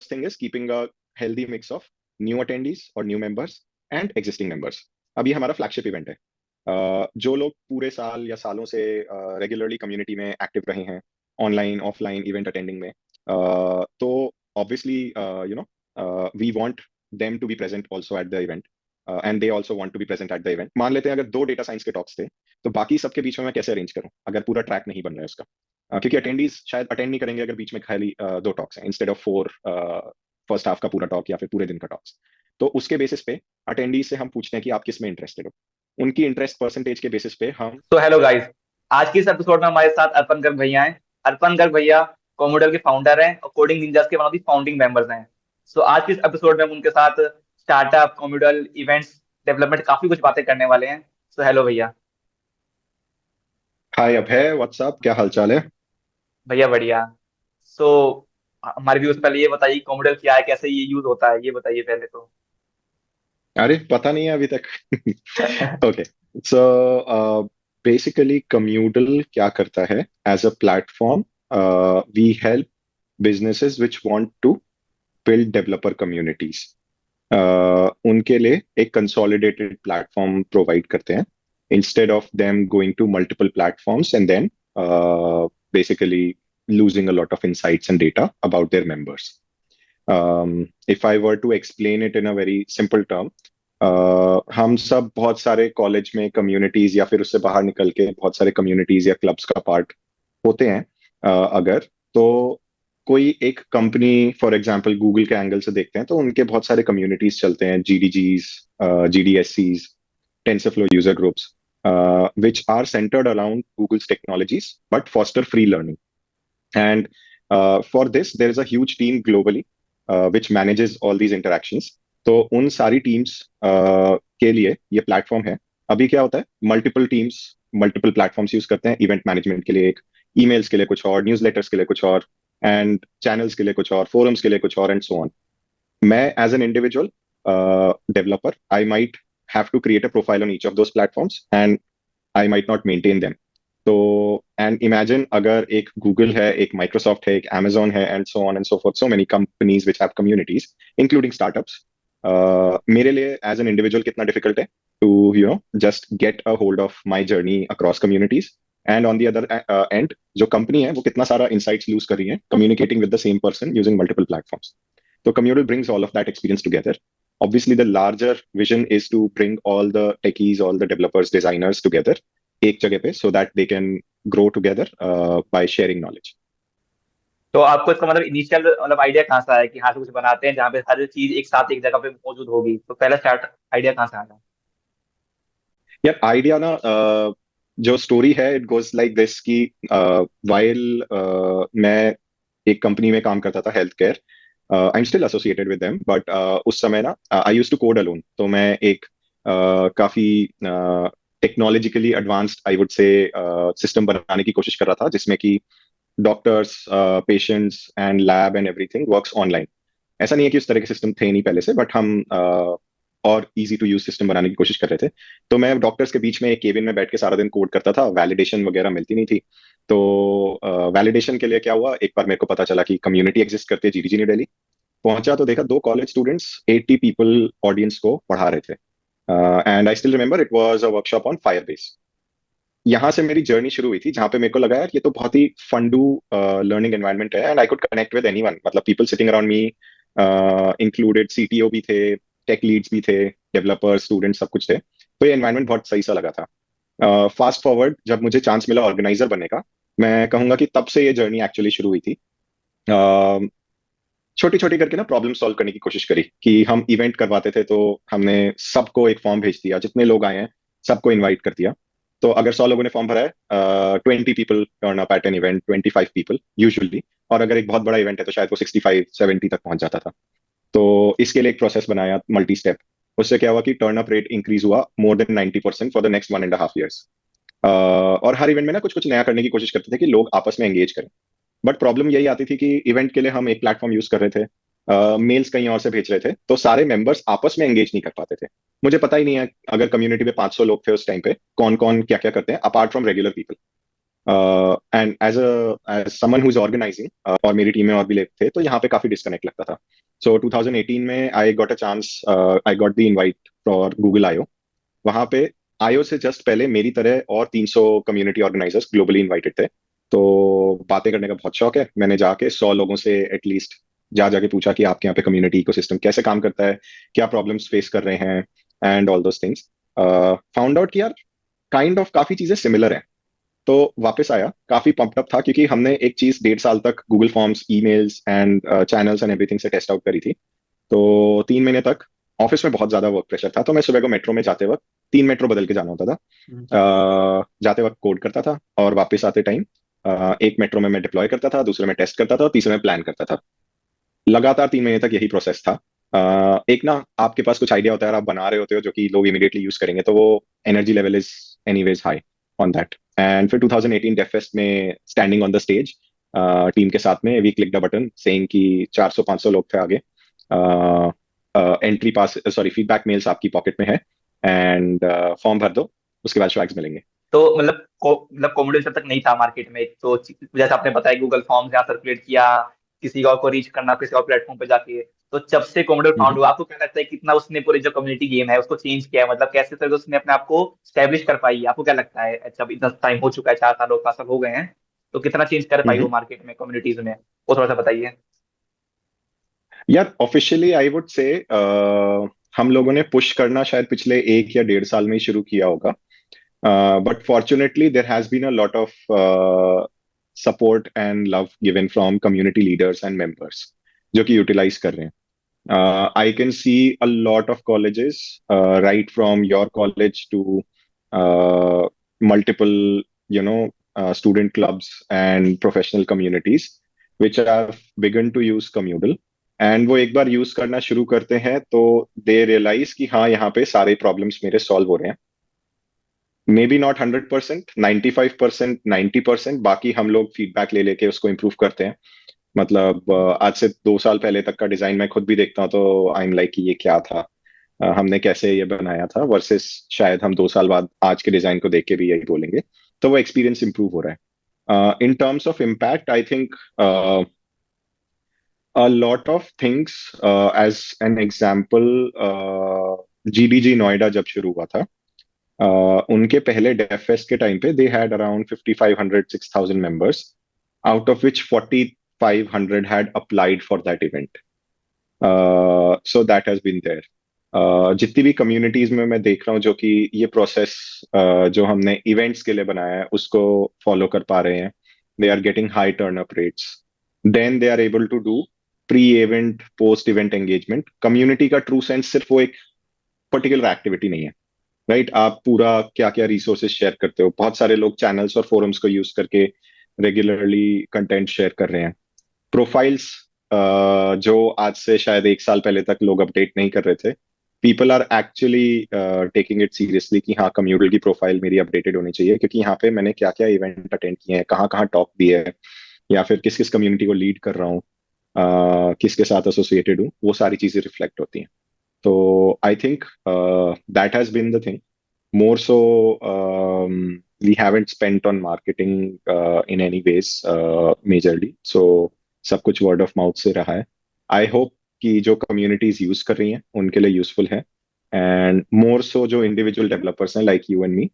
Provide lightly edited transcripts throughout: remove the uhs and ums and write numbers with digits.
First thing is keeping a healthy mix of new attendees और new members and existing members. अभी हमारा flagship event है। जो लोग पूरे साल या सालों से रेगुलरली कम्युनिटी में एक्टिव रहे हैं, ऑनलाइन ऑफलाइन इवेंट अटेंडिंग में, तो obviously you know we want them to be present also at the event, and they also want to be present at the event. मान लेते हैं अगर दो डेटा साइंस के टॉक्स थे, तो बाकी सबके बीच में मैं कैसे अरेंज करूं अगर पूरा ट्रैक नहीं बन रहा है उसका? क्योंकि अटेंडीज शायद अटेंड नहीं करेंगे अगर बीच में खाली दो टॉक्स हैं instead of four, first half का पूरा टॉक या फिर पूरे दिन का टॉक्स। तो उसके बेसिस पे अटेंडीज से हम पूछते हैं कि आप किस में इंटरेस्टेड हो। उनकी इंटरेस्ट परसेंटेज के बेसिस पे हम। तो हेलो गाइस, आज के इस एपिसोड में हमारे साथ अर्पण गर्ग भैया हैं। अर्पण गर्ग भैया कोमोडल के फाउंडर हैं और कोडिंग निंजास के one of the founding members हैं। सो आज के इस एपिसोड में हम उनके साथ स्टार्टअप, कोमोडल, इवेंट्स, डेवलपमेंट काफी कुछ बातें करने वाले हैं। सो हेलो भैया। हाय अभय, व्हाट्सअप, क्या हाल चाल है? भैया बढ़िया। सो हमारे व्यूज पहले ये बताइए कोमोडल क्या है, कैसे ये यूज होता है, ये बताइए पहले तो। अरे पता नहीं है अभी तक। ओके, सो बेसिकली कम्यूडल क्या करता है? As a platform we help businesses which want to build developer communities. उनके लिए एक consolidated platform provide करते हैं instead of them going to multiple platforms and then basically losing a lot of insights and data about their members. If I were to explain it in a very simple term, हम सब बहुत सारे college में communities या फिर उससे बाहर निकल के बहुत सारे कम्युनिटीज या क्लब्स का पार्ट होते हैं। अगर तो कोई एक कंपनी, फॉर एग्जांपल गूगल के एंगल से देखते हैं तो उनके बहुत सारे कम्युनिटीज चलते हैं, जीडीजीज, जीडीएससीज, TensorFlow user groups, which are centered around Google's technologies but foster free learning. And for this, there is a huge team globally which manages all these interactions. तो उन सारी टीम्स के लिए ये प्लेटफॉर्म है। अभी क्या होता है, multiple teams multiple platforms use करते हैं इवेंट मैनेजमेंट के लिए, एक ईमेल्स के लिए कुछ और, न्यूज़लेटर्स के लिए कुछ और, एंड चैनल्स के लिए कुछ और, फोरम्स के लिए कुछ और, एंड सो ऑन। मैं as an individual developer I might have to create a profile on each of those platforms and I might not maintain them. तो एंड इमेजिन अगर एक गूगल है, एक माइक्रोसॉफ्ट है, एक Amazon है, and so on and so forth, so many companies which have communities including startups. मेरे लिए एज एन इंडिविजुअल कितना डिफिकल्ट है to you know just get a hold of my journey across communities, and on the other end जो company है वो कितना सारा insights lose कर रही है communicating with the same person using multiple platforms. तो Communal brings all of that experience together. Obviously, the larger vision is to bring all the techies, all the developers, designers together एक जगह पे so that they can grow together by sharing knowledge. तो आपको इसका मतलब initial मतलब idea कहाँ से आया कि हाँ से कुछ बनाते हैं जहाँ पे हर चीज एक साथ एक जगह पे मौजूद होगी? तो पहला स्टार्ट आइडिया कहाँ से आया? यार आइडिया ना, जो स्टोरी है इट गोज लाइक दिस कि वाइल मैं एक कंपनी में काम करता था, health care. I am still associated with them, but उस समय ना I used to code alone. तो मैं एक काफी technologically advanced I would say system बनाने की कोशिश कर रहा था जिसमें कि doctors, patients and lab and everything works online. ऐसा नहीं है कि उस तरह के सिस्टम थे नहीं पहले से, बट हम और इजी टू यूज सिस्टम बनाने की कोशिश कर रहे थे। तो मैं डॉक्टर्स के बीच में एक केबिन में बैठ के सारा दिन कोड करता था, वैलिडेशन वगैरह मिलती नहीं थी। तो वैलिडेशन के लिए क्या हुआ, एक बार मेरे को पता चला कि कम्युनिटी एग्जिस्ट करती है जीडीजी न्यू दिल्ली। पहुंचा तो देखा दो कॉलेज स्टूडेंट्स 80 पीपल ऑडियंस को पढ़ा रहे थे, and I still remember it was a workshop on Firebase. यहाँ से मेरी जर्नी शुरू हुई थी जहाँ पे मेरे को लगा यार ये तो बहुत ही फंडू लर्निंग एनवायरनमेंट है, and I could connect with anyone. मतलब people sitting around me included CTO भी थे, टेक लीड्स भी थे, डेवलपर्स, स्टूडेंट्स, सब कुछ थे। तो ये एनवायरनमेंट बहुत सही सा लगा था। फास्ट फॉरवर्ड जब मुझे चांस मिला ऑर्गेनाइजर बनने का, मैं कहूंगा कि तब से ये जर्नी एक्चुअली शुरू हुई थी। छोटी छोटी करके ना प्रॉब्लम सॉल्व करने की कोशिश करी कि हम इवेंट करवाते थे तो हमने सबको एक फॉर्म भेज दिया, जितने लोग आए हैं सबको इनवाइट कर दिया। तो अगर 100 लोगों ने फॉर्म भरा है, 20 people turn up at an event, 25 people usually. और अगर एक बहुत बड़ा इवेंट है तो शायद वो 65-70 तक पहुंच जाता था। तो इसके लिए एक प्रोसेस बनाया मल्टी स्टेप। उससे क्या हुआ कि टर्न अप रेट इंक्रीज हुआ more than 90% for the next 1.5 years। और हर इवेंट में ना कुछ कुछ नया करने की कोशिश करते थे कि लोग आपस में एंगेज करें। बट प्रॉब्लम यही आती थी कि इवेंट के लिए हम एक प्लेटफॉर्म यूज कर रहे थे, मेल्स कहीं और से भेज रहे थे, तो सारे मेंबर्स आपस में एंगेज नहीं कर पाते थे। मुझे पता ही नहीं है अगर कम्युनिटी में 500 लोग थे उस टाइम पे, कौन कौन क्या क्या करते हैं apart from regular people. And as someone who is organizing, और मेरी टीम में और भी लोग थे, तो यहाँ पे काफी डिस्कनेक्ट लगता था. सो 2018 में I got a chance, I got the invite for Google IO. वहां पे आईओ से जस्ट पहले मेरी तरह और 300 कम्युनिटी ऑर्गेनाइजर्स ग्लोबली इनवाइटेड थे. तो बातें करने का बहुत शौक है. मैंने जाके 100 लोगों से एटलीस्ट जा जाके पूछा कि आपके यहाँ पे कम्युनिटी इकोसिस्टम कैसे काम करता है, क्या प्रॉब्लम्स फेस कर रहे हैं, and all those things. Found out कि यार काइंड ऑफ काफी चीजें सिमिलर हैं. तो वापस आया, काफी पम्प्ड अप था, क्योंकि हमने एक चीज 1.5 साल तक Google forms, emails and channels and everything से टेस्ट आउट करी थी. तो 3 महीने तक ऑफिस में बहुत ज्यादा वर्क प्रेशर था, तो मैं सुबह को मेट्रो में जाते वक्त 3 मेट्रो बदल के जाना होता था. जाते वक्त कोड करता था, और वापस आते टाइम एक मेट्रो में मैं डिप्लॉय करता था, दूसरे में टेस्ट करता था, और तीसरे में प्लान करता था. लगातार 3 महीने तक यही प्रोसेस था. एक ना आपके पास कुछ आइडिया होता है और आप बना रहे होते हो जो कि लोग इमीडिएटली यूज करेंगे, तो वो energy level is anyways high on that. And फिर 2018 डेफ फेस्ट में standing on the stage team के साथ में, we click the button saying कि 400-500 लोग थे आगे. Entry pass, sorry, feedback mails आपकी पॉकेट में है, एंड फॉर्म भर दो, उसके बाद स्वैग्स मिलेंगे. तो मतलब कॉमेडी जब तक नहीं था मार्केट में, तो जैसे आपने बताया गूगल फॉर्म जहाँ सर्कुलेट किया, किसी और को रीच करना किसी और प्लेटफॉर्म पे जाके, तो जब से कॉमेडी फाउंड हम्म. हुआ, आपको क्या लगता है कितना उसने पूरी जो कम्युनिटी गेम है उसको चेंज किया है? मतलब कैसे तरह से उसने अपने आप को स्टैब्लिश कर पाई? आपको क्या लगता है जब इतना टाइम हो चुका है, 4 साल 5 साल हो गए हैं, तो कितना चेंज कर पाई वो हम्म. मार्केट में, कम्युनिटीज में, वो थोड़ा सा बताइए। यार ऑफिशियली आई वुड से हम लोगों ने पुश करना शायद पिछले 1 या 1.5 साल में ही शुरू किया होगा. But fortunately there has been a lot of support and love given from community leaders and members जो कि यूटिलाइज कर रहे हैं. I can see a lot of colleges, right from your college to multiple, student clubs and professional communities, which have begun to use Communal. And वो एक बार use करना शुरू करते हैं तो दे रियलाइज कि हाँ, यहाँ पे सारे प्रॉब्लम्स मेरे सॉल्व हो रहे हैं. मे बी नॉट 100%, 95%, 90%, बाकी हम लोग फीडबैक ले लेके उसको इम्प्रूव करते हैं. मतलब आज से 2 साल पहले तक का डिजाइन मैं खुद भी देखता हूँ, तो आई एम लाइक कि ये क्या था, हमने कैसे ये बनाया था, वर्सेस शायद हम 2 साल बाद आज के डिजाइन को देख के भी यही बोलेंगे. तो वो एक्सपीरियंस इंप्रूव हो रहा है. In terms of impact I think a lot of things, as an example, GDG Noida जब शुरू हुआ था, उनके पहले डेफ फेस्ट के टाइम पे they had around 5500-6000 members, out of which 4500 had applied for that event. So that has been there. जितनी भी कम्युनिटीज में मैं देख रहा हूँ जो कि ये प्रोसेस जो हमने इवेंट्स के लिए बनाया है उसको फॉलो कर पा रहे हैं, they are getting high turn up rates. Then they are able to do pre event, post event engagement. Community का ट्रू सेंस सिर्फ वो एक पर्टिकुलर एक्टिविटी नहीं है, राइट? आप पूरा क्या क्या रिसोर्सेज शेयर करते हो. बहुत सारे लोग चैनल्स और फोरम्स को यूज करके रेगुलरली कंटेंट शेयर कर रहे हैं. प्रोफाइल्स जो आज से शायद 1 साल पहले तक लोग अपडेट नहीं कर रहे थे, people are actually taking it seriously कि हाँ, कम्युनिटी की प्रोफाइल मेरी अपडेटेड होनी चाहिए, क्योंकि यहाँ पे मैंने क्या क्या इवेंट अटेंड किए हैं, कहाँ कहाँ टॉक दिए है, या फिर किस किस कम्युनिटी को लीड कर रहा हूँ, किसके साथ एसोसिएटेड हूँ, वो सारी चीजें रिफ्लेक्ट होती हैं. तो I think that has been the thing. More so, we haven't spent on marketing in any ways majorly. So सब कुछ word of mouth से रहा है. I hope कि जो communities यूज कर रही हैं उनके लिए यूजफुल है, एंड मोर सो जो इंडिविजुअल डेवलपर्स हैं लाइक यू एंड मी,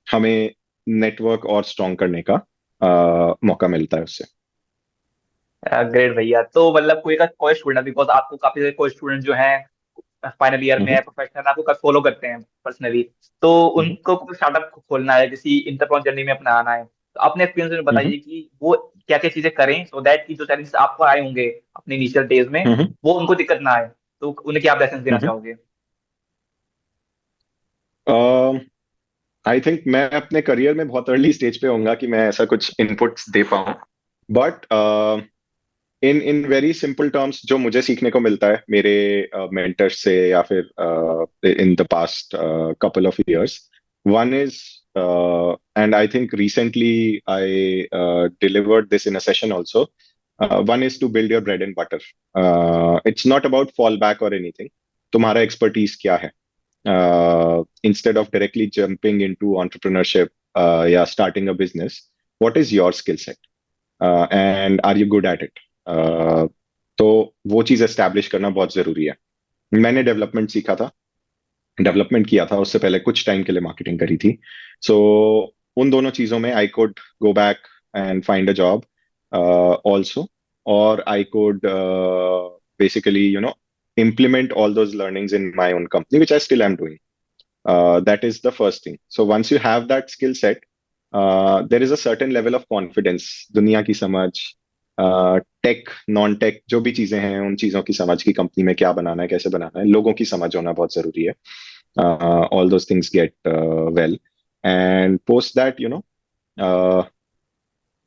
हमें नेटवर्क और स्ट्रॉन्ग करने का मौका मिलता है उससे. ग्रेट भैया। तो मतलब कोई स्टूडेंट, बिकॉज आपको काफी सारे कोई स्टूडेंट जो हैं फाइनल ईयर में हम्म. है, प्रोफेशनल आपको फॉलो करते हैं पर्सनली, तो हम्म. उनको कोई स्टार्टअप खोलना है, किसी इंटरप्रेन्योर जर्नी में अपना आना है, तो अपने एक्सपीरियंस में हम्म. बताइए कि वो क्या क्या चीजें करें सो दैट कि जो चैलेंजेस आपको आए होंगे अपने इनिशियल डेज में, हम्म. वो उनको दिक्कत ना आए। तो उन्हें क्या आप लेसन देना चाहोगे? हम्म. आई थिंक मैं अपने करियर में बहुत अर्ली स्टेज पे होऊंगा कि मैं ऐसा कुछ इनपुट्स दे पाऊँ. But in in very simple terms जो मुझे सीखने को मिलता है मेरे मेंटर्स से या फिर in the past couple of years, one is, and I think recently I delivered this in a session also, one is to build your bread and butter. It's not about fallback or anything. तुम्हारा expertise क्या है? Instead of directly jumping into entrepreneurship, या starting a business, what is your skill set and are you good at it? तो वो चीज़ establish करना बहुत ज़रूरी है। मैंने डेवलपमेंट सीखा था, डेवलपमेंट किया था, उससे पहले कुछ टाइम के लिए मार्केटिंग करी थी। सो उन दोनों चीज़ों में I could go back and find a job also, और I could basically, implement all those learnings in my own company, which I still am doing. That is the first thing. So once you have that skill set, there is a certain level of confidence, दुनिया की समझ, take non tech जो भी चीजें हैं उन चीजों की समझ, की कंपनी में क्या बनाना है, कैसे बनाना है, लोगों की समझ होना बहुत जरूरी है. All those things get well, and post that, uh,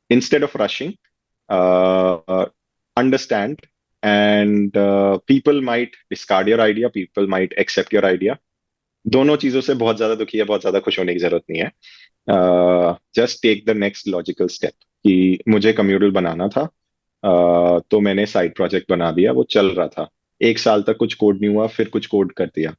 instead of rushing, understand, and people might discard your idea, people might accept your idea. दोनों चीजों से बहुत ज्यादा दुखी है, बहुत ज्यादा खुश होने की जरूरत नहीं है. Just take the next logical step. कि मुझे कम्यूडल बनाना था, तो मैंने साइड प्रोजेक्ट बना दिया, वो चल रहा था. 1 साल तक कुछ कोड नहीं हुआ, फिर कुछ कोड कर दिया.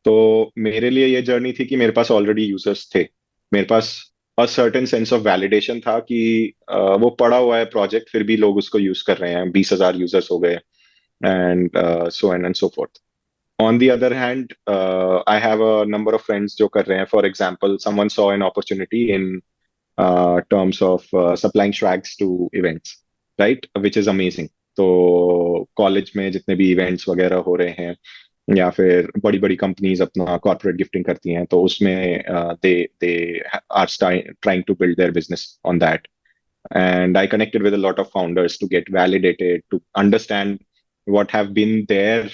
तो मेरे लिए ये जर्नी थी कि मेरे पास ऑलरेडी यूजर्स थे, मेरे पास a certain sense of validation था कि वो पड़ा हुआ है प्रोजेक्ट, फिर भी लोग उसको यूज कर रहे हैं, 20,000 यूजर्स हो गए, and so and so fourth. On the other hand, I have a number of friends जो कर रहे हैं. For example, someone saw an opportunity in terms of supplying swags to events, right? Which is amazing. तो college में जितने भी events वगैरह हो रहे हैं, या फिर बड़ी बड़ी कंपनीज अपना कॉर्पोरेट गिफ्टिंग करती हैं, तो उसमें they they are trying to build their business on that. And I connected with a lot of founders to get validated, to understand what have been their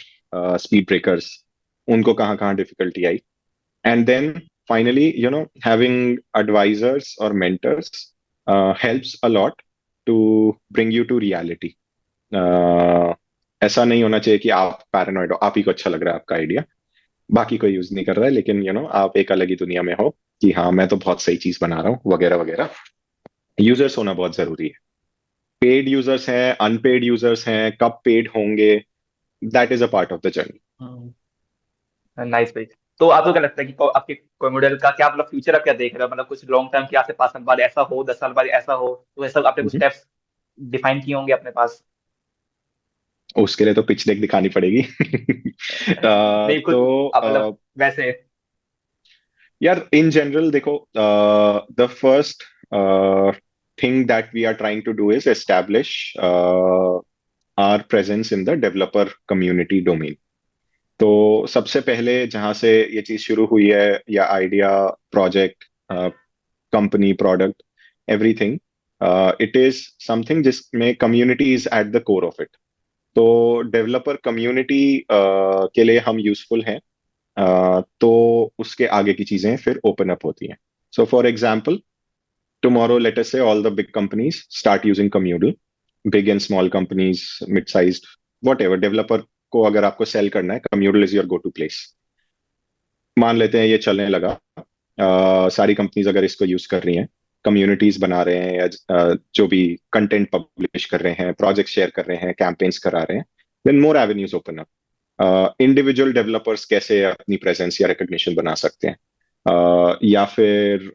speed breakers, unko kahan kahan difficulty I. And then finally, having advisors or mentors helps a lot to bring you to reality. ऐसा नहीं होना चाहिए कि आप paranoid हो, आप ही को अच्छा लग रहा है आपका आइडिया, बाकी कोई यूज नहीं कर रहा है, लेकिन आप एक अलग ही दुनिया में हो कि हाँ मैं तो बहुत सही चीज बना रहा हूँ, वगैरह वगैरह. यूजर्स होना बहुत जरूरी है. पेड यूजर्स हैं, अनपेड यूजर्स हैं, कब पेड होंगे, that is a part of the journey. Nice भाई. तो आपको क्या लगता है कि आपके कोई का क्या मतलब फ्यूचर आप क्या देख रहे हो, मतलब कुछ लॉन्ग टर्म के आपसे 5 साल बाद ऐसा हो, 10 साल बाद ऐसा हो, तो ऐसा आपने कुछ स्टेप्स डिफाइन किए होंगे अपने पास? उसके लिए तो पिच डेक दिखानी पड़ेगी. नहीं कुछ तो आप मतलब वैसे. यार इन जनरल देखो, the first thing that we are trying to do is establish our presence in the developer community domain. तो सबसे पहले जहां से ये चीज शुरू हुई है, या idea, project, company, product, everything, it is something जिसमें community is at the core of it. तो डेवलपर कम्युनिटी के लिए हम यूजफुल हैं, तो उसके आगे की चीजें फिर ओपन अप होती हैं. So for example, tomorrow let us say all the big companies start using Commudle. Big and small companies, mid sized, whatever, developer को अगर आपको सेल करना है, Commudle is your go to place. मान लेते हैं ये चलने लगा, सारी कंपनीज अगर इसको यूज कर रही हैं, कम्युनिटीज बना रहे हैं, या जो भी कंटेंट पब्लिश कर रहे हैं, प्रोजेक्ट शेयर कर रहे हैं, कैंपेन्स करा रहे हैं, then more avenues open up. Individual developers कैसे अपनी प्रेजेंस या रिकग्निशन बना सकते हैं, या फिर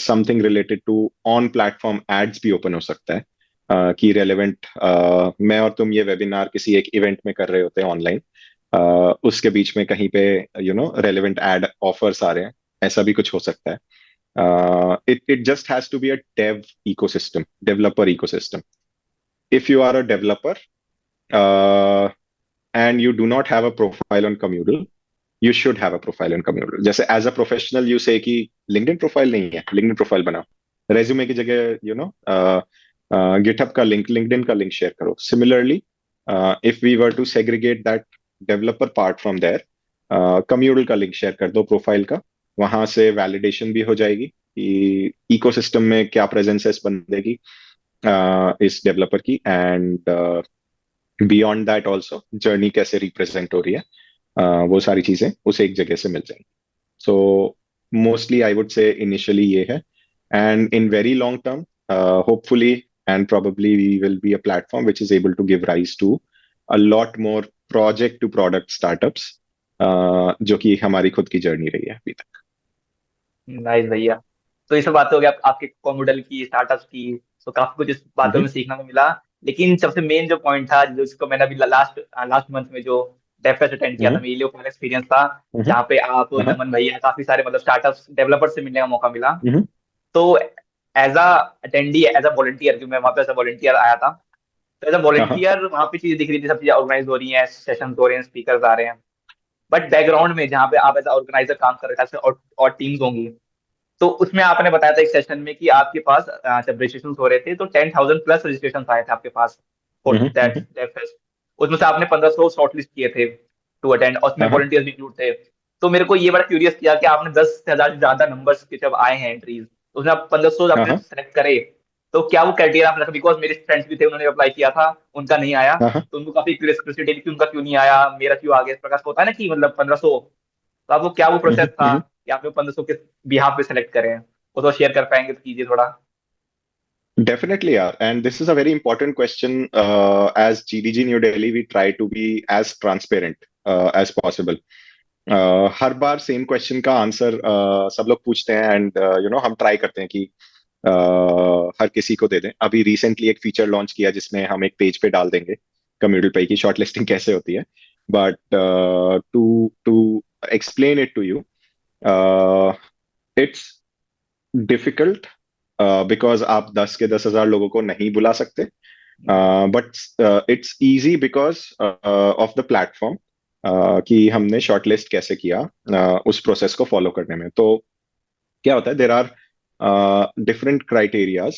something related to on platform ads भी ओपन हो सकता है. कि रेलेवेंट, मैं और तुम ये वेबिनार किसी एक इवेंट में कर रहे होते हैं ऑनलाइन, उसके बीच में कहीं पे रेलेवेंट एड ऑफर्स आ रहे हैं, ऐसा भी कुछ हो सकता है. It just has to be a dev ecosystem, developer ecosystem. If you are a developer and you do not have a profile on Communal, you should have a profile on Communal. जैसे as a professional you say कि LinkedIn profile नहीं है, LinkedIn profile बनाओ. Resume की जगह GitHub का link, LinkedIn का link share करो. Similarly, if we were to segregate that developer part from there, Communal का लिंक शेयर कर दो प्रोफाइल का, वहां से वैलिडेशन भी हो जाएगी कि इकोसिस्टम में क्या प्रेजेंस है इस बंदे की, इस डेवलपर की, and beyond that also journey कैसे रिप्रेजेंट हो रही है, वो सारी चीजें उस एक जगह से मिल जाएंगी. सो मोस्टली आई वुड से इनिशियली ये है, and in very long term hopefully and probably we will be a platform which is able to give rise to a lot more project to product startups, जो कि हमारी खुद की journey रही है अभी तक. नाइस भैया. तो तो ये सब बातें हो गई आपके कॉमोडल की, स्टार्टअप्स की। तो काफी कुछ इस बातों हम्म, में सीखने को मिला। लेकिन सबसे मेन जो पॉइंट था, जिसको मैंने अभी लास्ट लास्ट मंथ में जो डेफेस्ट अटेंड किया था, हम्म, मेरे लिए पहला एक्सपीरियंस था, हम्म, जहाँ पे आप, हाँ, नमन भैया, काफी सारे मतलब स्टार्टअप्स डेवलपर से मिलने का मौका मिला। हम्म, तो as a attendee, as a volunteer, क्योंकि मैं वहाँ पे एज अ वॉलंटियर आया था, तो एज अ हाँ, वॉलंटियर वहाँ पे चीजें दिख रही थी, सब चीजें ऑर्गेनाइज हो रही हैं, सेशन हो रहे हैं, स्पीकर आ रहे हैं। बट बैकग्राउंड में जहाँ पे आप एज ऑर्गेनाइजर काम कर रहे थे, और टीम्स होंगी, तो उसमें आपने बताया था एक सेशन में कि आपके पास जब रजिस्ट्रेशन हो रहे थे तो 10,000 प्लस रजिस्ट्रेशन आए थे आपके पास फॉर हम्म, दैट फेस्ट। उसमें से आपने 1,500 शॉर्टलिस्ट किए थे टू अटेंड, और उसमें हाँ, हाँ, वॉलंटियर्स भी इंक्लूड थे। तो मेरे को ये बड़ा क्यूरियस किया कि आपने 10,000 से ज्यादा नंबर्स के जब आए हैं एंट्रीज, तो उसमें आप 1,500 हाँ, आपने हाँ, सेलेक्ट करे, तो क्या वो क्राइटेरिया आपने रखा? बिकॉज मेरे फ्रेंड्स भी थे, उन्होंने अप्लाई किया था, उनका नहीं आया। हाँ, हाँ, तो उनको काफी क्यूरियोसिटी थी कि उनका क्यों नहीं आया, मेरा क्यों आ गया। इस प्रकार से होता है ना कि मतलब 1,500, तो आपको क्या वो प्रोसेस था हम्म, कि आपने 1,500 के बिहाफ पे सेलेक्ट करें? वो तो शेयर कर पाएंगे तो कीजिए थोड़ा। Definitely, yeah. And this is a very important question. As GDG New Delhi, we try to be as transparent as possible. Her bar same question का आंसर सब लोग पूछते हैं, एंड हम ट्राई करते हैं कि हर किसी को दे दें। अभी रिसेंटली एक फीचर लॉन्च किया जिसमें हम एक पेज पे डाल देंगे कम्यूडल पे की शॉर्ट लिस्टिंग कैसे होती है। But to to explain it to you, it's difficult because आप 10 के 10,000 लोगों को नहीं बुला सकते। But it's easy because of the platform, कि हमने शॉर्टलिस्ट कैसे किया उस प्रोसेस को फॉलो करने में। तो क्या होता है, there are different criterias.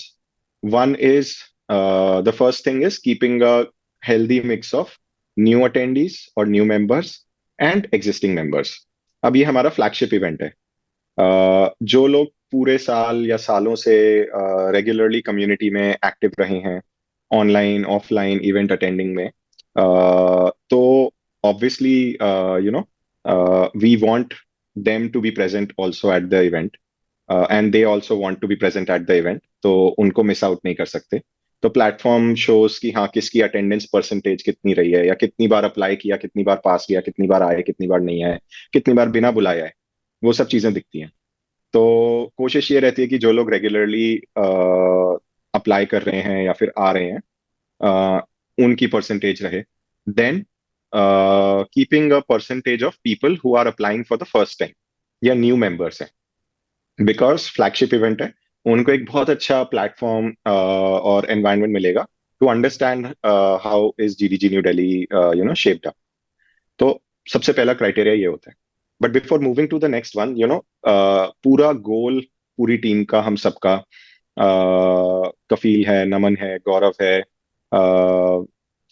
One is, the first thing is keeping a healthy mix of new attendees और new members and existing members. अब ये हमारा फ्लैगशिप इवेंट है। जो लोग पूरे साल या सालों से रेगुलरली कम्युनिटी में एक्टिव रहे हैं, ऑनलाइन ऑफलाइन इवेंट अटेंडिंग में, तो obviously we want them to be present also at the event, and they also want to be present at the event, तो उनको मिस आउट नहीं कर सकते। तो प्लेटफॉर्म शोज कि हाँ किसकी अटेंडेंस परसेंटेज कितनी रही है, या कितनी बार अप्लाई किया, कितनी बार पास किया, कितनी बार आए, कितनी बार नहीं आए, कितनी बार बिना बुलाए आए, वो सब चीजें दिखती हैं। तो कोशिश ये रहती है कि जो लोग रेगुलरली अप्लाई कर रहे हैं या फिर आ रहे हैं, अ, उनकी परसेंटेज रहे। Then keeping a percentage of people who are applying for the first time या न्यू मेंबर्स हैं, बिकॉज फ्लैगशिप इवेंट है। उनको एक बहुत अच्छा प्लेटफॉर्म और एनवायरनमेंट मिलेगा to understand how is GDG New Delhi shaped up. तो सबसे पहला क्राइटेरिया ये होता है। But before moving to the next one, पूरा गोल पूरी टीम का, हम सबका, कफील है, नमन है, गौरव है,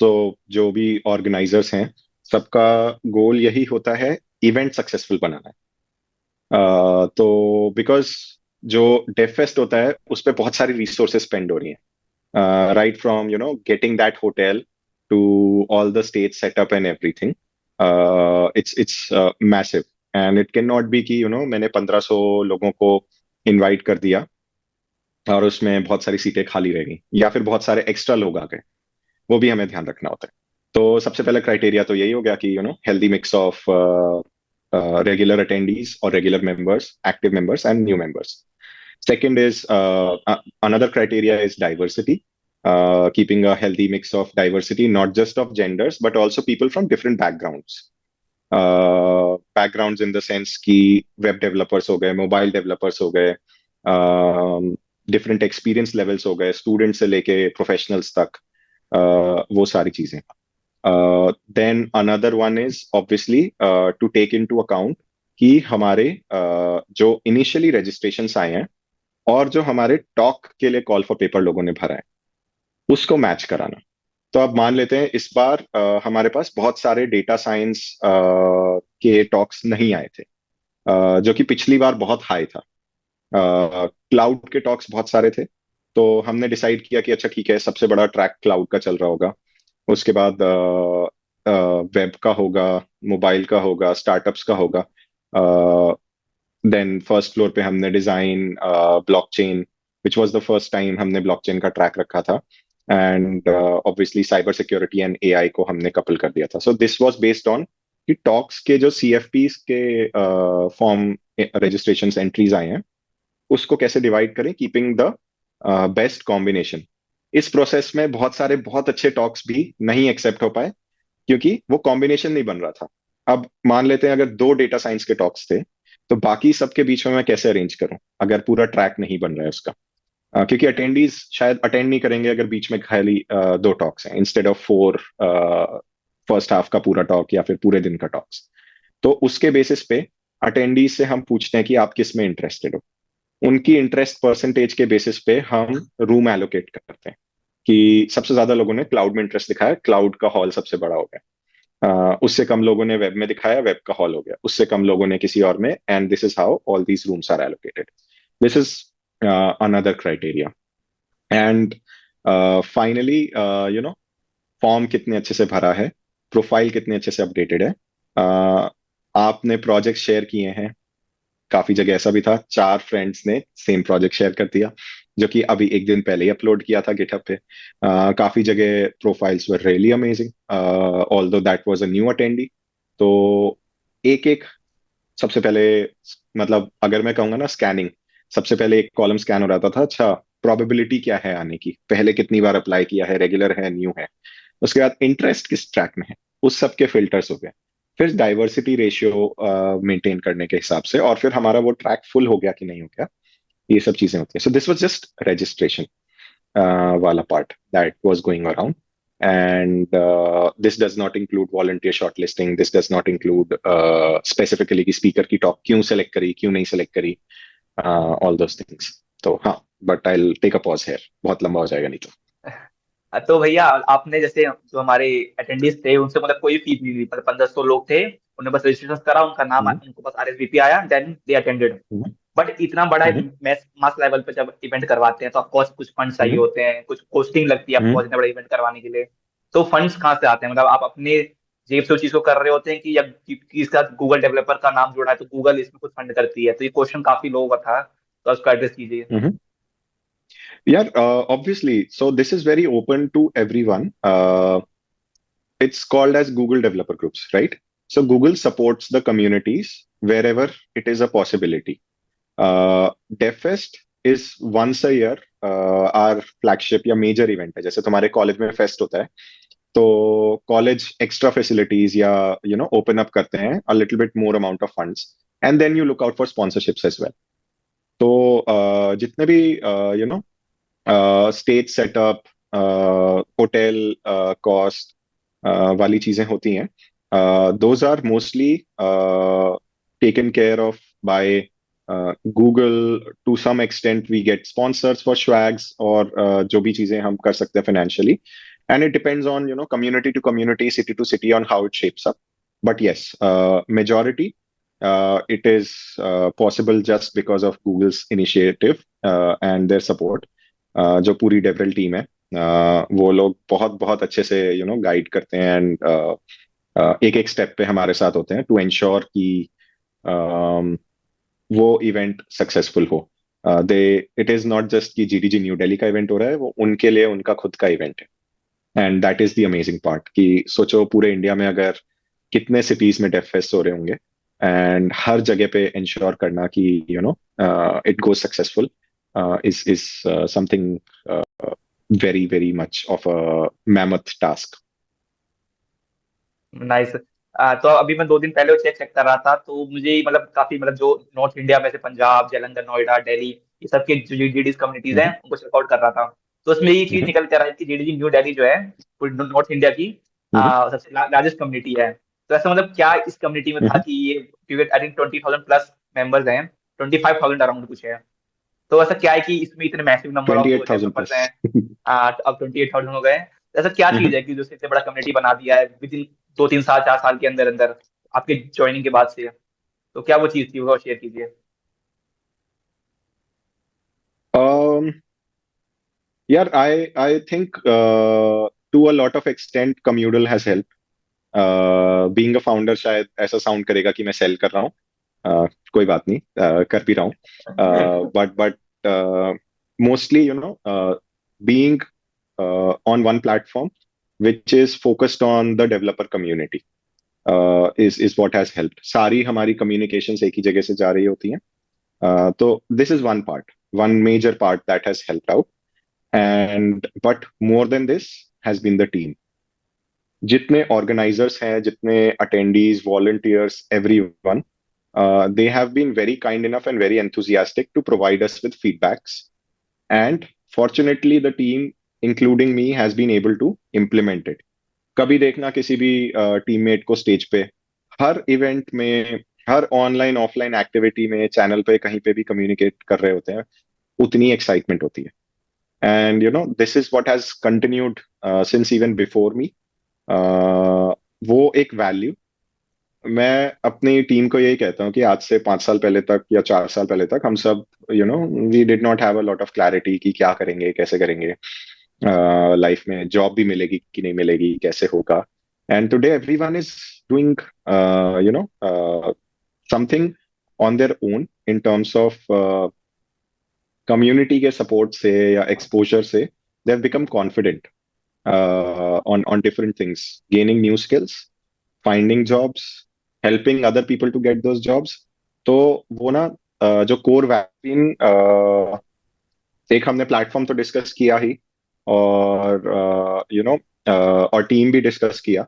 तो जो भी ऑर्गेनाइजर्स हैं, सबका गोल यही होता है, इवेंट सक्सेसफुल बनाना है। तो बिकॉज जो डेफ फेस्ट होता है उस पर बहुत सारी रिसोर्सेज स्पेंड हो रही हैं, right from getting that hotel to all the stage setup and everything. It's massive, and it can not be कि मैंने 1,500 लोगों को इनवाइट कर दिया और उसमें बहुत सारी सीटें खाली रह गई, या फिर बहुत सारे एक्स्ट्रा लोग आ गए। वो भी हमें ध्यान रखना होता है। तो सबसे पहला क्राइटेरिया तो यही हो गया कि healthy mix of regular attendees or regular members, active members, and new members. Second is, another criteria is diversity, keeping a healthy mix of diversity, not just of genders, but also people from different backgrounds. Backgrounds in the sense कि web developers हो गए, mobile developers हो गए, different experience levels हो गए, students से लेके professionals तक, वो सारी चीजें। Then another one is obviously to take into account कि हमारे जो इनिशियली रजिस्ट्रेशंस आए हैं और जो हमारे टॉक के लिए कॉल फॉर पेपर लोगों ने भरा है, उसको मैच कराना। तो अब मान लेते हैं इस बार हमारे पास बहुत सारे डेटा साइंस के टॉक्स नहीं आए थे, जो कि पिछली बार बहुत हाई था। क्लाउड के टॉक्स बहुत सारे थे। तो हमने डिसाइड किया कि अच्छा ठीक है, सबसे बड़ा ट्रैक क्लाउड का चल रहा होगा, उसके बाद वेब का होगा, मोबाइल का होगा, स्टार्टअप्स का होगा। देन फर्स्ट फ्लोर पे हमने design, blockchain, which was the first time हमने ब्लॉकचेन का ट्रैक रखा था, and obviously cyber security and AI को हमने कपल कर दिया था। सो दिस वाज बेस्ड ऑन कि टॉक्स के जो सीएफपीस के फॉर्म रजिस्ट्रेशन एंट्रीज आए हैं, उसको कैसे डिवाइड करें, कीपिंग द बेस्ट कॉम्बिनेशन। इस प्रोसेस में बहुत सारे बहुत अच्छे टॉक्स भी नहीं एक्सेप्ट हो पाए, क्योंकि वो कॉम्बिनेशन नहीं बन रहा था। अब मान लेते हैं अगर दो डेटा साइंस के टॉक्स थे, तो बाकी सबके बीच में मैं कैसे अरेंज करूं अगर पूरा ट्रैक नहीं बन रहा है उसका। क्योंकि अटेंडीज शायद अटेंड नहीं करेंगे अगर बीच में खाली दो टॉक्स हैं instead of four, first half का पूरा टॉक या फिर पूरे दिन का टॉक्स। तो उसके बेसिस पे अटेंडीज से हम पूछते हैं कि आप किस में इंटरेस्टेड हो। उनकी इंटरेस्ट परसेंटेज के बेसिस पे हम रूम एलोकेट करते हैं कि सबसे ज्यादा लोगों ने क्लाउड में इंटरेस्ट दिखाया, क्लाउड का हॉल सबसे बड़ा हो गया। उससे कम लोगों ने वेब में दिखाया, वेब का हॉल हो गया। उससे कम लोगों ने किसी और में, and this is how all these rooms are allocated. This is another criteria. And finally form कितने अच्छे से भरा है, प्रोफाइल कितने अच्छे से अपडेटेड है। आपने प्रोजेक्ट शेयर किए हैं, काफी जगह ऐसा भी था 4 फ्रेंड्स ने सेम प्रोजेक्ट शेयर कर दिया, जो कि अभी एक दिन पहले ही अपलोड किया था गिटहब पे। काफी जगह profiles were really amazing, although that was a new attendee. तो एक एक, सबसे पहले, मतलब अगर मैं कहूंगा ना स्कैनिंग, सबसे पहले एक कॉलम स्कैन हो रहा था, अच्छा प्रोबेबिलिटी क्या है आने की, पहले कितनी बार अप्लाई किया है, रेगुलर है, न्यू है। उसके बाद इंटरेस्ट किस ट्रैक में है, उस सब के फिल्टर्स हो गए। फिर डाइवर्सिटी रेशियो मेंटेन करने के हिसाब से, और फिर हमारा वो ट्रैक फुल हो गया कि नहीं हो गया, ये सब चीजें होती है। So this was just registration वाला part that was going around. And this does not include volunteer shortlisting, this does not include specifically कि स्पीकर की टॉक क्यों सेलेक्ट करी, क्यों नहीं सेलेक्ट करी, ऑल दोस थिंग्स। तो हाँ, but I will take a pause here, बहुत लंबा हो जाएगा नहीं तो। तो भैया आपने जैसे जो हमारे अटेंडेंस थे उनसे मतलब कोई फीस नहीं ली, मतलब 1500 लोग थे, उन्होंने बस रजिस्ट्रेशन करा, उनका नाम हम्म, उनको बस आरएसवीपी आया, then they attended. Hmm, but इतना बड़ा हम्म, मास लेवल पे जब इवेंट करवाते हैं तो ऑफकोर्स कुछ फंड चाहिए हम्म, होते हैं, कुछ कॉस्टिंग लगती है हम्म। आपको इतना बड़ा इवेंट करवाने के लिए। तो फंड्स कहाँ से आते हैं, मतलब आप अपने जेब से उस चीज को कर रहे होते हैं कि या कि इसका गूगल डेवलपर का नाम जुड़ा है तो गूगल इसमें कुछ फंड करती है? तो ये क्वेश्चन काफी लोगों का था, तो उसको एड्रेस कीजिए। हम्म। Yeah, obviously. So this is very open to everyone. It's called as Google Developer Groups, right? So Google supports the communities wherever it is a possibility. DevFest is once a year our flagship या major event है। जैसे तुम्हारे college में fest होता है, तो college extra facilities या open up करते हैं a little bit more amount of funds, and then you look out for sponsorships as well. तो जितने भी स्टेज सेटअप, होटल कॉस्ट वाली चीजें होती हैं, those are mostly taken care of by Google. To some extent we get sponsors for swags और जो भी चीजें हम कर सकते हैं financially, and it depends on community to community, city to city, on how it shapes up. But yes, majority it is possible just because of Google's initiative and their support। जो पूरी डेवरल टीम है, वो लोग बहुत बहुत अच्छे से guide करते हैं, एंड एक एक स्टेप पे हमारे साथ होते हैं टू एंश्योर कि वो इवेंट सक्सेसफुल हो। दे इट इज नॉट जस्ट कि जीडीजी न्यू दिल्ली का इवेंट हो रहा है, वो उनके लिए उनका खुद का इवेंट है। And that is the amazing part कि सोचो पूरे इंडिया में अगर कितने सिटीज में डेफ फेस्ट हो रहे होंगे, एंड हर जगह पे इंश्योर करना कि it goes successful is something very very much of a mammoth task। Nice. तो अभी मैं 2 दिन पहले चेक चेक कर रहा था, तो मुझे मतलब काफी मतलब जो नॉर्थ इंडिया में से पंजाब, जालंधर, नोएडा, दिल्ली, ये सब के जो जीडीडी कम्युनिटीज हैं हम्म, उनको चेकआउट कर रहा था। तो उसमें ये चीज हम्म, निकल कर रहा है कि जीडीडी न्यू दिल्ली जो है वो नॉर्थ इंडिया की हम्म, सबसे लार्जेस्ट कम्युनिटी है। तो ऐसा मतलब क्या इस कम्युनिटी में था हम्म। कि ये, क्योंकि आई थिंक 20,000 प्लस मेंबर्स हैं, 25,000 अराउंड कुछ है। तो ऐसा क्या है कि इसमें इतने massive number of 28,000 developers plus. हैं? अब 28,000 हो गए हैं। तो ऐसा क्या चीज है कि जो इतने बड़ा कम्युनिटी बना दिया है विद इन 2-3 साल, 4 साल के अंदर अंदर आपके ज्वाइनिंग के बाद से? तो क्या वो चीज थी, वो शेयर कीजिए। um यार, I think to a lot of extent communal has helped। Being a founder शायद ऐसा साउंड करेगा कि मैं सेल कर रहा हूँ, कोई बात नहीं, कर भी रहा हूँ। But mostly being on one platform which is focused on the developer community is what has helped। सारी हमारी communications एक ही जगह से जा रही होती हैं, तो this is one major part that has helped out, and but more than this has been the team. जितने ऑर्गेनाइजर्स हैं, जितने attendees, volunteers, everyone, they have been very kind enough and very enthusiastic to provide us with feedbacks. And fortunately, the team, including me, has been able to implement it. कभी देखना किसी भी teammate को stage पे, हर event में, हर online offline activity में, channel पे कहीं पे भी कम्युनिकेट कर रहे होते हैं, उतनी एक्साइटमेंट होती है. And you know this is what has continued since even before me. वो एक वैल्यू मैं अपनी टीम को यही कहता हूँ कि आज से 5 साल पहले तक या 4 साल पहले तक हम सब, we did not have a lot of clarity कि क्या करेंगे, कैसे करेंगे, लाइफ में जॉब भी मिलेगी कि नहीं मिलेगी, कैसे होगा. And today everyone is doing you know something on their own in terms of community के सपोर्ट से या एक्सपोजर से. They have become confident on different things, gaining new skills, finding jobs, helping other people to get those jobs. तो वो ना जो core vaccine, एक हमने प्लेटफॉर्म तो डिस्कस किया ही, और और टीम भी डिस्कस किया.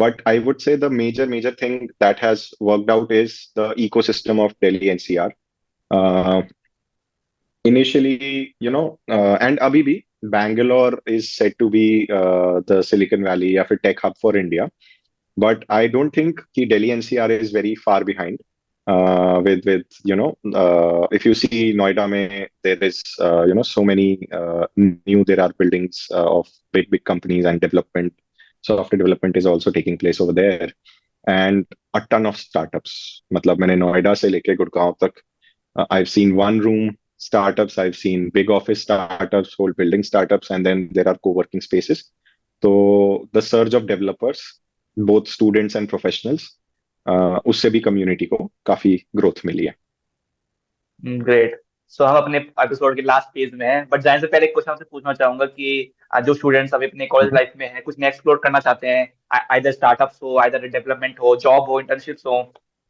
But I would say the major major thing that has worked out is the ecosystem of Delhi NCR. Initially, and abhi bhi, Bangalore is said to be the Silicon Valley या फिर tech hub for India. But I don't think कि Delhi NCR is very far behind. With if you see Noida mein, there is so many there are buildings of big companies, and software development is also taking place over there, and a ton of startups. मतलब मैंने नोएडा से लेके गुड़गांव तक, I've seen one room startups, I've seen big office startups, whole building startups, and then there are co-working spaces. So the surge of developers, both students and professionals, उससे भी community को काफी growth मिली है. ग्रेट. सो हम अपने episode के last phase में हैं, बट जाने से पहले एक क्वेश्चन आपसे पूछना चाहूंगा कि जो स्टूडेंट्स अभी अपने कॉलेज लाइफ में हैं, कुछ नेक्स्ट एक्सप्लोर करना चाहते हैं, आइदर स्टार्टअप्स हो, आइदर डेवलपमेंट हो, जॉब हो, इंटर्नशिप्स हो,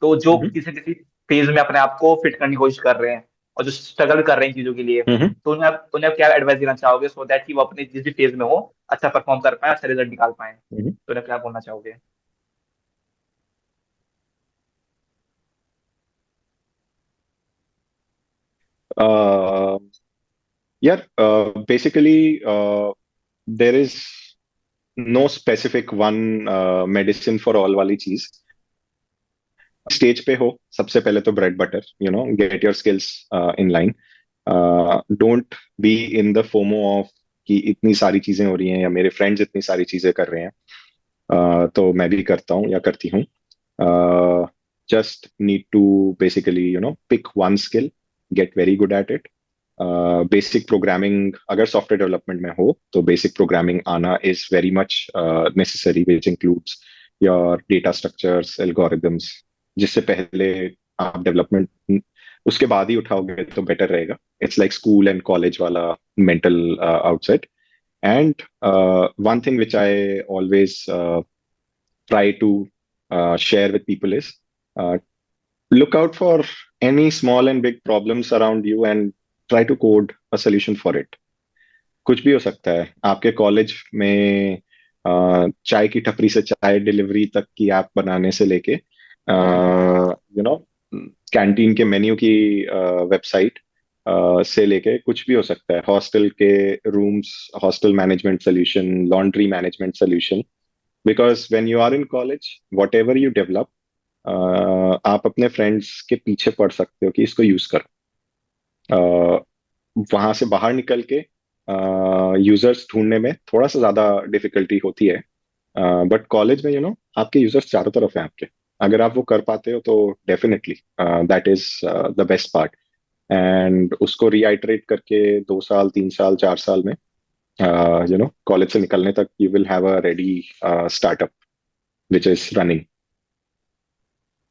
तो जो हम्म. किसी किसी फेज में अपने आप को फिट करने की कोशिश कर रहे हैं और जो स्ट्रगल कर रहे हैं चीजों के लिए, हम्म. तो उन्हें आप क्या एडवाइस देना चाहोगे सो दैट कि वो अपने जिस भी फेज में हो अच्छा परफॉर्म कर पाए, अच्छा रिजल्ट निकाल पाए, तो उन्हें क्या बोलना चाहोगे? Uh, yeah, basically, there is no specific one medicine for all वाली चीज. स्टेज पे हो, सबसे पहले तो bread butter, get your skills in line. Don't be in the FOMO of कि इतनी सारी चीजें हो रही हैं या मेरे फ्रेंड्स इतनी सारी चीजें कर रहे हैं, तो मैं भी करता हूँ या करती हूँ. Just need to basically pick one skill, get very good at it. Basic programming, अगर सॉफ्टवेयर डेवलपमेंट में हो तो बेसिक प्रोग्रामिंग आना is very much necessary, which includes your data structures, algorithms. जिससे पहले आप डेवलपमेंट उसके बाद ही उठाओगे तो बेटर रहेगा. It's like school and college वाला mental outset. And one thing which I always try to share with people is, uh, look out for any small and big problems around you and try to code a solution for it. कुछ भी हो सकता है. आपके college में चाय की टपरी से चाय डिलीवरी तक की ऐप बनाने से लेके कैंटीन के मेन्यू की वेबसाइट से लेके कुछ भी हो सकता है. हॉस्टल के rooms, hostel management solution, laundry management solution. Because when you are in college, whatever you develop, आप अपने फ्रेंड्स के पीछे पड़ सकते हो कि इसको यूज करो. वहां से बाहर निकल के यूजर्स ढूंढने में थोड़ा सा ज्यादा डिफिकल्टी होती है. बट कॉलेज में आपके यूजर्स चारों तरफ हैं आपके. अगर आप वो कर पाते हो तो definitely that is the best part. And उसको रीआइटरेट करके 2 साल, 3 साल, 4 साल में कॉलेज से निकलने तक you will have a ready startup which is running.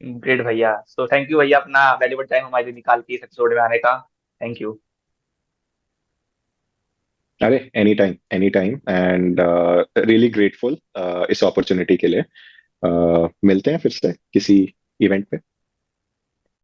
Great भैया. सो थैंक यू भैया अपना वैल्यूबल टाइम हमारे लिए निकाल के इस एपिसोड में आने का. Thank you. अरे any time, and really grateful इस अपॉर्चुनिटी के लिए. मिलते हैं फिर से किसी इवेंट पे.